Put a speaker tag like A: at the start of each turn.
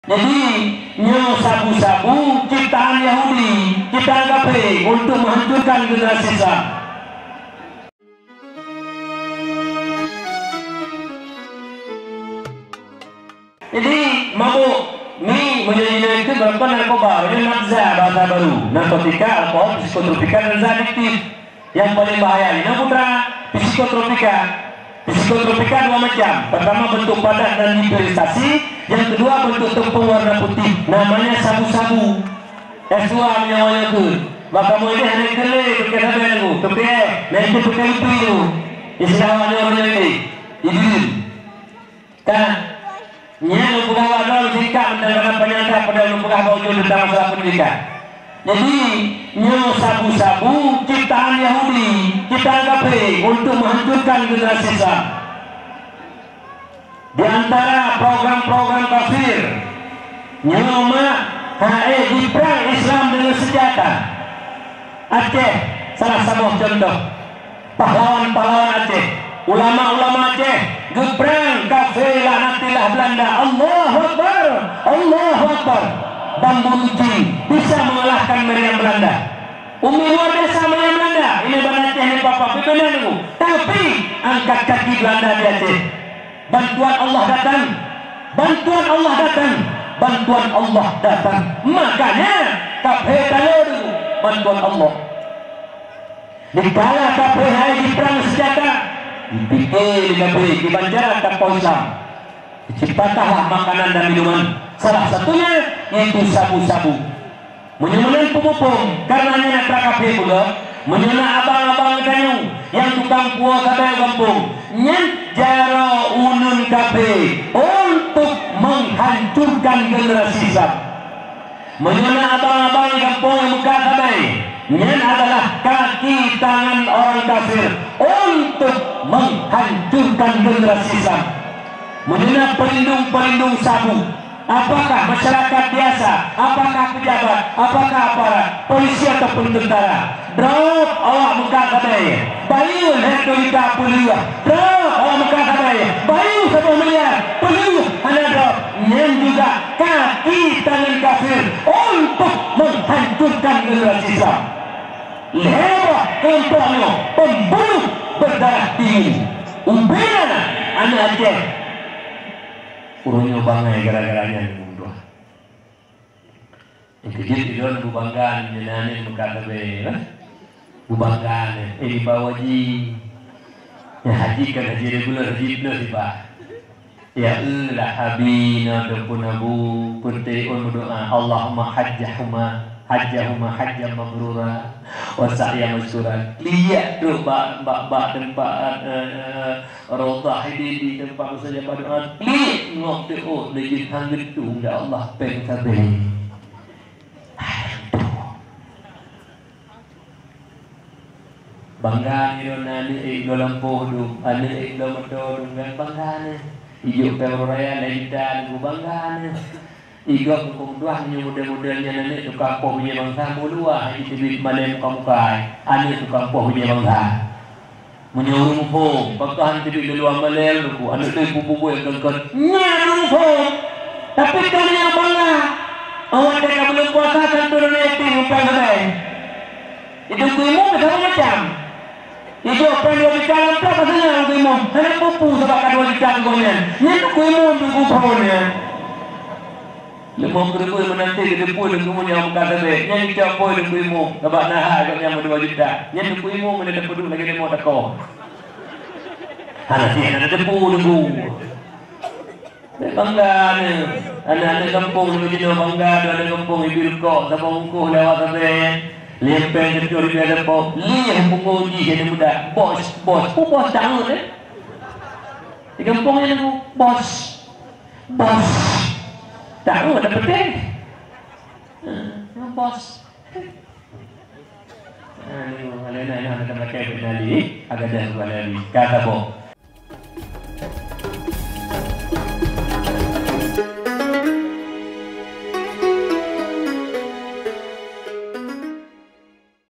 A: Jadi nyo sabu-sabu ciptaan Yahudi, ciptaan kafir untuk menghancurkan generasi Islam. Jadi mabuk menyanyi itu berupa narkoba, ini nafza bahasa baru, narkotika, alkohol, psikotropika dan adiktif. Yang paling bahaya ini putra psikotropika. Psikotropika dua macam. Pertama bentuk padat dan dipilistasi, yang kedua bentuk tepung warna putih, namanya sabu-sabu. S2 menyawanya itu. Maka mau ini hanya kelih berkata dengan aku, kepih, nanti pakai lupi itu. Istilahnya orang ini, idul. Kan? Nya lumpukah wadol jika mendengarkan penyangka pada lumpukah bauju tentang masalah pendidikan. Jadi nyo sabu-sabu ciptaan Yahudi, ciptaan kafir untuk menghancurkan generasi Islam. Di antara program-program kafir nyo di perang Islam dengan senjata. Aceh salah satu contoh. Pahlawan-pahlawan Aceh, ulama-ulama Aceh geprang kafir laknatilah Belanda. Allahu Akbar, Allahu Akbar. Bambu uji bisa mengalahkan meriam Belanda. Umi luar biasa meriam Belanda. Ini Aceh ini papa benar itu. Tapi angkat kaki Belanda di Aceh. Bantuan Allah datang. Bantuan Allah datang. Bantuan Allah datang. Makanya kafir kalau dulu bantuan Allah. Dikala kafir di perang senjata, dipikir di Banjar kapal Islam. Diciptakanlah makanan dan minuman. Salah satunya yaitu sabu-sabu. Menyuruh pemupung karenanya nak kafir pula. Menyuruh abang-abang kayu yang tukang puas ada kampung. Nyajaro unun kafir untuk menghancurkan generasi Islam. Menyuruh abang-abang kampung yang buka kafir. Nyan adalah kaki tangan orang kafir untuk menghancurkan generasi Islam. Mengenai pelindung-pelindung sabu. Apakah masyarakat biasa, apakah pejabat, apakah aparat, polisi ataupun tentara. Drop awak muka kadai, bayu hektoika puluh. Drop awak muka kadai, bayu 1 miliar, puluh hanya drop. Nyan juga kaki tangan kafir untuk menghancurkan generasi Islam. Lepas kelompoknya pembunuh berdarah tinggi. Umpena anak Aceh. Urunyo bangai gara-garanya yang mundur. Yang kejil itu bubanggan, nyanyi berkata be, bubanggan. Ini bawa haji, ya haji kan haji regular haji itu sih pak. Ya Allah habina berpunabu berteun berdoa Allahumma hajjahuma hajjam mabrura wa sa'ya masyura. Lihat tu bak tempat rodah di tempat saja pada li ngok tu legit hangit tu ya Allah peng kabeh. Bangga ni nani lampu du ane motor dengan bangga ni. Ijo peroraya dan bangga ni. Iga kumpulan yang model-modelnya nenek tukang poh punya bangsa mulua ini tibit malam kamukai ane tukang poh punya bangsa menyuruh poh bakahan tibit luar malel luku ane tu bubu yang kengkot nyarung poh tapi kan yang bangga awak dah belum puasa kan turun eting upang sampai itu kuimu sama macam itu apa yang dua bicara apa pasanya kuimu hanya pupu sebab dua bicara gonya nyen kuimu buku pohonnya. Lemong kerja menanti ke depan dengan yang berkata baik. Yang kita poin dengan ilmu, sebab nah agak yang berdua juta. Yang depan ilmu mana dapat dulu lagi demo takau. Anak sih ada depan dulu. Bangga ni, anak kampung dulu jadi bangga. Ada kampung ibu kok, siapa ungkuh lewat sampai lempeng kecil di ada pok. Lihat penguji jadi muda. Bos tahu ni. Di kampung ini bos. Tahu ada penting. Bos. Ini ada pakai penali, agak dah penali. Kata boh.